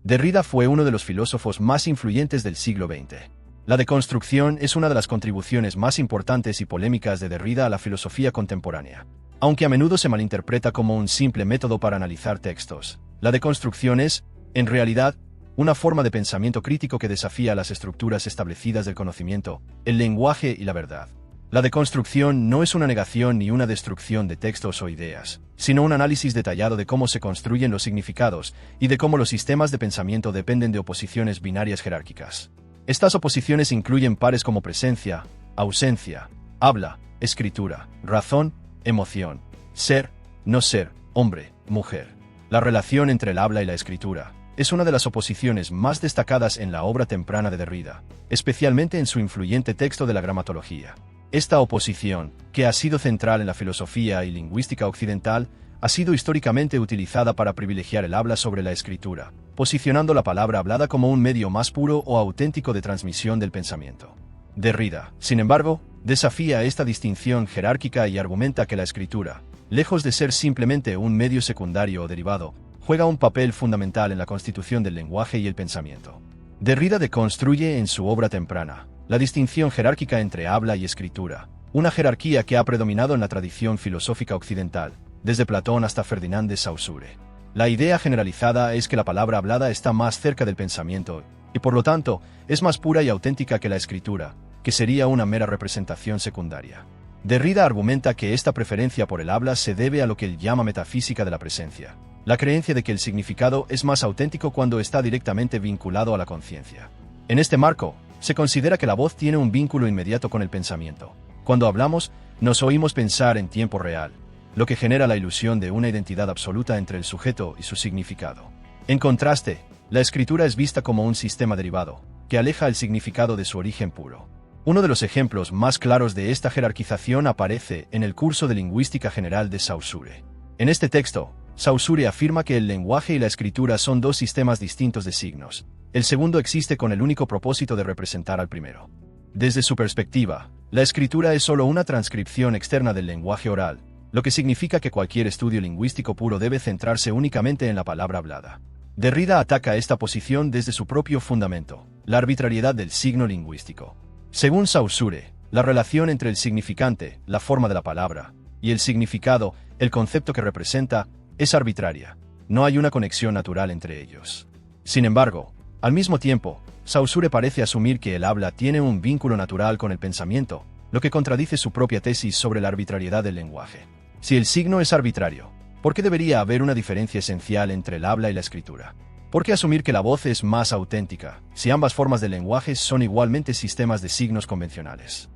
Derrida fue uno de los filósofos más influyentes del siglo XX. La deconstrucción es una de las contribuciones más importantes y polémicas de Derrida a la filosofía contemporánea. Aunque a menudo se malinterpreta como un simple método para analizar textos, la deconstrucción es, en realidad, una forma de pensamiento crítico que desafía las estructuras establecidas del conocimiento, el lenguaje y la verdad. La deconstrucción no es una negación ni una destrucción de textos o ideas, sino un análisis detallado de cómo se construyen los significados y de cómo los sistemas de pensamiento dependen de oposiciones binarias jerárquicas. Estas oposiciones incluyen pares como presencia, ausencia, habla, escritura, razón, emoción, ser, no ser, hombre, mujer. La relación entre el habla y la escritura es una de las oposiciones más destacadas en la obra temprana de Derrida, especialmente en su influyente texto de la gramatología. Esta oposición, que ha sido central en la filosofía y lingüística occidental, ha sido históricamente utilizada para privilegiar el habla sobre la escritura, posicionando la palabra hablada como un medio más puro o auténtico de transmisión del pensamiento. Derrida, sin embargo, desafía esta distinción jerárquica y argumenta que la escritura, lejos de ser simplemente un medio secundario o derivado, juega un papel fundamental en la constitución del lenguaje y el pensamiento. Derrida deconstruye en su obra temprana la distinción jerárquica entre habla y escritura, una jerarquía que ha predominado en la tradición filosófica occidental, desde Platón hasta Ferdinand de Saussure. La idea generalizada es que la palabra hablada está más cerca del pensamiento, y por lo tanto, es más pura y auténtica que la escritura, que sería una mera representación secundaria. Derrida argumenta que esta preferencia por el habla se debe a lo que él llama metafísica de la presencia, la creencia de que el significado es más auténtico cuando está directamente vinculado a la conciencia. En este marco, se considera que la voz tiene un vínculo inmediato con el pensamiento. Cuando hablamos, nos oímos pensar en tiempo real, lo que genera la ilusión de una identidad absoluta entre el sujeto y su significado. En contraste, la escritura es vista como un sistema derivado, que aleja el significado de su origen puro. Uno de los ejemplos más claros de esta jerarquización aparece en el curso de Lingüística General de Saussure. En este texto, Saussure afirma que el lenguaje y la escritura son dos sistemas distintos de signos. El segundo existe con el único propósito de representar al primero. Desde su perspectiva, la escritura es solo una transcripción externa del lenguaje oral, lo que significa que cualquier estudio lingüístico puro debe centrarse únicamente en la palabra hablada. Derrida ataca esta posición desde su propio fundamento, la arbitrariedad del signo lingüístico. Según Saussure, la relación entre el significante, la forma de la palabra, y el significado, el concepto que representa, es arbitraria. No hay una conexión natural entre ellos. Sin embargo, al mismo tiempo, Saussure parece asumir que el habla tiene un vínculo natural con el pensamiento, lo que contradice su propia tesis sobre la arbitrariedad del lenguaje. Si el signo es arbitrario, ¿por qué debería haber una diferencia esencial entre el habla y la escritura? ¿Por qué asumir que la voz es más auténtica, si ambas formas del lenguaje son igualmente sistemas de signos convencionales?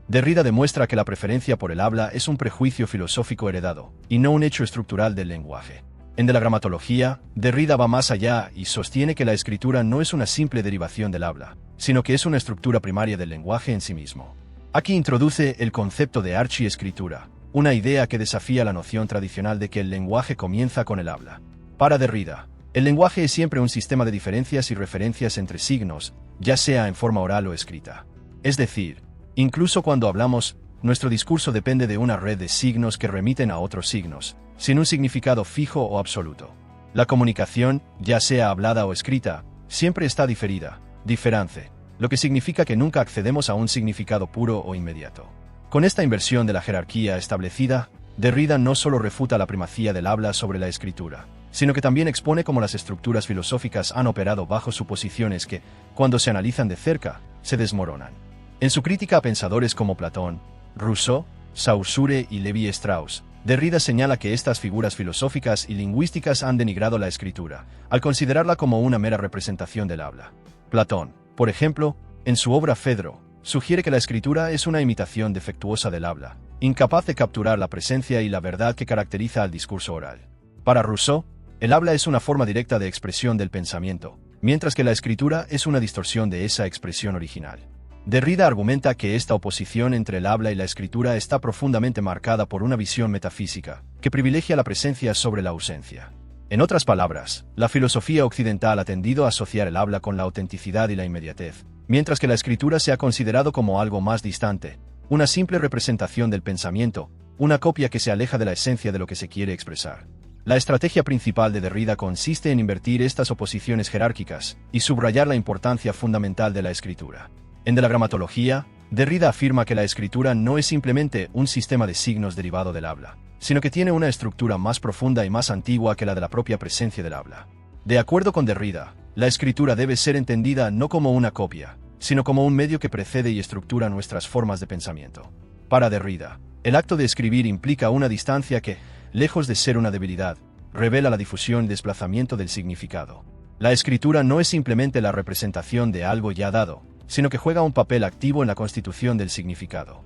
Derrida demuestra que la preferencia por el habla es un prejuicio filosófico heredado, y no un hecho estructural del lenguaje. En De la gramatología, Derrida va más allá y sostiene que la escritura no es una simple derivación del habla, sino que es una estructura primaria del lenguaje en sí mismo. Aquí introduce el concepto de archiescritura, una idea que desafía la noción tradicional de que el lenguaje comienza con el habla. Para Derrida, el lenguaje es siempre un sistema de diferencias y referencias entre signos, ya sea en forma oral o escrita. Es decir, incluso cuando hablamos, nuestro discurso depende de una red de signos que remiten a otros signos, sin un significado fijo o absoluto. La comunicación, ya sea hablada o escrita, siempre está diferida, diferente, lo que significa que nunca accedemos a un significado puro o inmediato. Con esta inversión de la jerarquía establecida, Derrida no solo refuta la primacía del habla sobre la escritura, sino que también expone cómo las estructuras filosóficas han operado bajo suposiciones que, cuando se analizan de cerca, se desmoronan. En su crítica a pensadores como Platón, Rousseau, Saussure y Lévi-Strauss, Derrida señala que estas figuras filosóficas y lingüísticas han denigrado la escritura, al considerarla como una mera representación del habla. Platón, por ejemplo, en su obra Fedro, sugiere que la escritura es una imitación defectuosa del habla, incapaz de capturar la presencia y la verdad que caracteriza al discurso oral. Para Rousseau, el habla es una forma directa de expresión del pensamiento, mientras que la escritura es una distorsión de esa expresión original. Derrida argumenta que esta oposición entre el habla y la escritura está profundamente marcada por una visión metafísica, que privilegia la presencia sobre la ausencia. En otras palabras, la filosofía occidental ha tendido a asociar el habla con la autenticidad y la inmediatez, mientras que la escritura se ha considerado como algo más distante, una simple representación del pensamiento, una copia que se aleja de la esencia de lo que se quiere expresar. La estrategia principal de Derrida consiste en invertir estas oposiciones jerárquicas y subrayar la importancia fundamental de la escritura. En de la gramatología, Derrida afirma que la escritura no es simplemente un sistema de signos derivado del habla, sino que tiene una estructura más profunda y más antigua que la de la propia presencia del habla. De acuerdo con Derrida, la escritura debe ser entendida no como una copia, sino como un medio que precede y estructura nuestras formas de pensamiento. Para Derrida, el acto de escribir implica una distancia que, lejos de ser una debilidad, revela la difusión y desplazamiento del significado. La escritura no es simplemente la representación de algo ya dado, sino que juega un papel activo en la constitución del significado.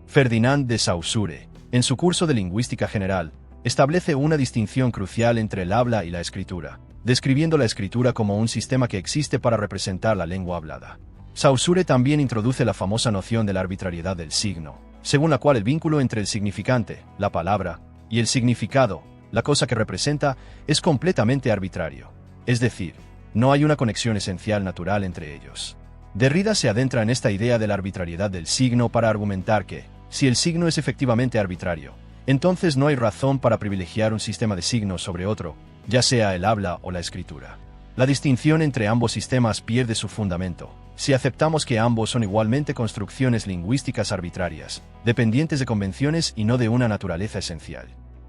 Ferdinand de Saussure, en su curso de Lingüística General, establece una distinción crucial entre el habla y la escritura, describiendo la escritura como un sistema que existe para representar la lengua hablada. Saussure también introduce la famosa noción de la arbitrariedad del signo, según la cual el vínculo entre el significante, la palabra, y el significado, la cosa que representa, es completamente arbitrario. Es decir, no hay una conexión esencial natural entre ellos. Derrida se adentra en esta idea de la arbitrariedad del signo para argumentar que, si el signo es efectivamente arbitrario, entonces no hay razón para privilegiar un sistema de signos sobre otro, ya sea el habla o la escritura. La distinción entre ambos sistemas pierde su fundamento, si aceptamos que ambos son igualmente construcciones lingüísticas arbitrarias, dependientes de convenciones y no de una naturaleza esencial.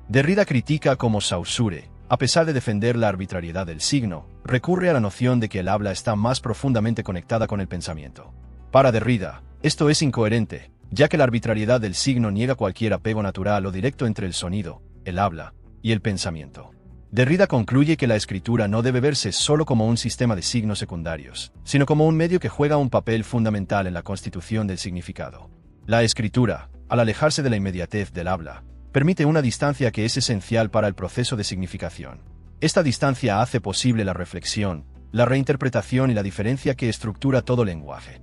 Derrida critica cómo Saussure, a pesar de defender la arbitrariedad del signo, recurre a la noción de que el habla está más profundamente conectada con el pensamiento. Para Derrida, esto es incoherente, ya que la arbitrariedad del signo niega cualquier apego natural o directo entre el sonido, el habla y el pensamiento. Derrida concluye que la escritura no debe verse solo como un sistema de signos secundarios, sino como un medio que juega un papel fundamental en la constitución del significado. La escritura, al alejarse de la inmediatez del habla, permite una distancia que es esencial para el proceso de significación. Esta distancia hace posible la reflexión, la reinterpretación y la diferencia que estructura todo lenguaje.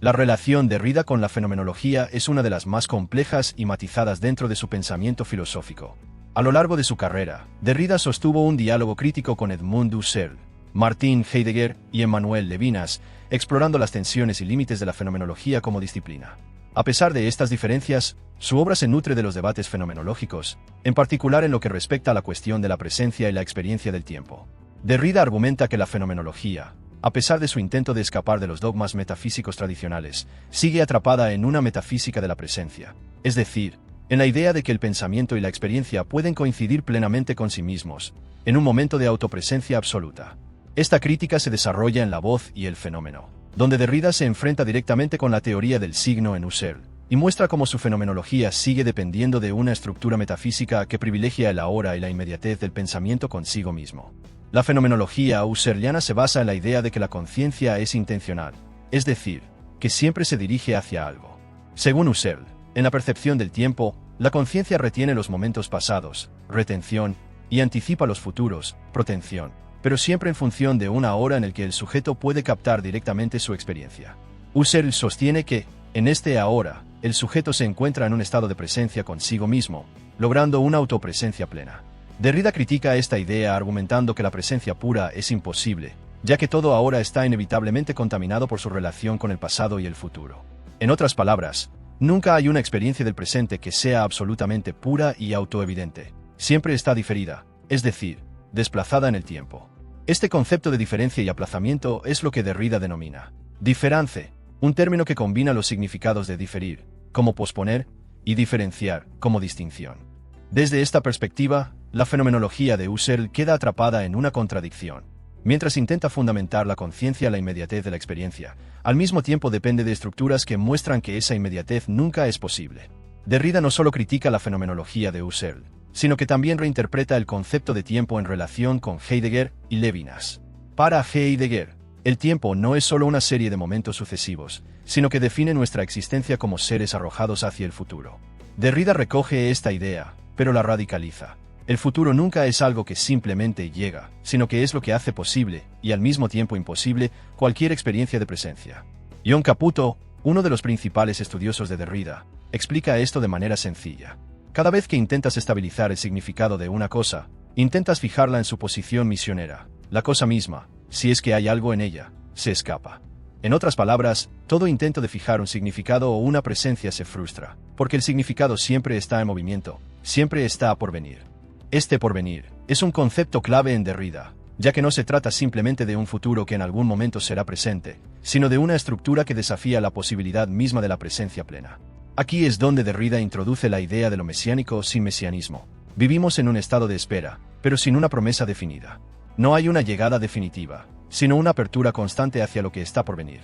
La relación de Derrida con la fenomenología es una de las más complejas y matizadas dentro de su pensamiento filosófico. A lo largo de su carrera, Derrida sostuvo un diálogo crítico con Edmund Husserl, Martin Heidegger y Emmanuel Levinas, explorando las tensiones y límites de la fenomenología como disciplina. A pesar de estas diferencias, su obra se nutre de los debates fenomenológicos, en particular en lo que respecta a la cuestión de la presencia y la experiencia del tiempo. Derrida argumenta que la fenomenología, a pesar de su intento de escapar de los dogmas metafísicos tradicionales, sigue atrapada en una metafísica de la presencia, es decir, en la idea de que el pensamiento y la experiencia pueden coincidir plenamente con sí mismos, en un momento de autopresencia absoluta. Esta crítica se desarrolla en La voz y el fenómeno, donde Derrida se enfrenta directamente con la teoría del signo en Husserl, y muestra cómo su fenomenología sigue dependiendo de una estructura metafísica que privilegia el ahora y la inmediatez del pensamiento consigo mismo. La fenomenología husserliana se basa en la idea de que la conciencia es intencional, es decir, que siempre se dirige hacia algo. Según Husserl, en la percepción del tiempo, la conciencia retiene los momentos pasados, retención, y anticipa los futuros, protención, pero siempre en función de una hora en el que el sujeto puede captar directamente su experiencia. Husserl sostiene que, en este ahora, el sujeto se encuentra en un estado de presencia consigo mismo, logrando una autopresencia plena. Derrida critica esta idea argumentando que la presencia pura es imposible, ya que todo ahora está inevitablemente contaminado por su relación con el pasado y el futuro. En otras palabras, nunca hay una experiencia del presente que sea absolutamente pura y autoevidente. Siempre está diferida, es decir, desplazada en el tiempo. Este concepto de diferencia y aplazamiento es lo que Derrida denomina diference, un término que combina los significados de diferir, como posponer, y diferenciar, como distinción. Desde esta perspectiva, la fenomenología de Husserl queda atrapada en una contradicción. Mientras intenta fundamentar la conciencia a la inmediatez de la experiencia, al mismo tiempo depende de estructuras que muestran que esa inmediatez nunca es posible. Derrida no solo critica la fenomenología de Husserl, sino que también reinterpreta el concepto de tiempo en relación con Heidegger y Levinas. Para Heidegger, el tiempo no es solo una serie de momentos sucesivos, sino que define nuestra existencia como seres arrojados hacia el futuro. Derrida recoge esta idea, pero la radicaliza. El futuro nunca es algo que simplemente llega, sino que es lo que hace posible, y al mismo tiempo imposible, cualquier experiencia de presencia. Jon Caputo, uno de los principales estudiosos de Derrida, explica esto de manera sencilla. Cada vez que intentas estabilizar el significado de una cosa, intentas fijarla en su posición misionera. La cosa misma, si es que hay algo en ella, se escapa. En otras palabras, todo intento de fijar un significado o una presencia se frustra, porque el significado siempre está en movimiento, siempre está por venir. Este porvenir es un concepto clave en Derrida, ya que no se trata simplemente de un futuro que en algún momento será presente, sino de una estructura que desafía la posibilidad misma de la presencia plena. Aquí es donde Derrida introduce la idea de lo mesiánico sin mesianismo. Vivimos en un estado de espera, pero sin una promesa definida. No hay una llegada definitiva, sino una apertura constante hacia lo que está por venir.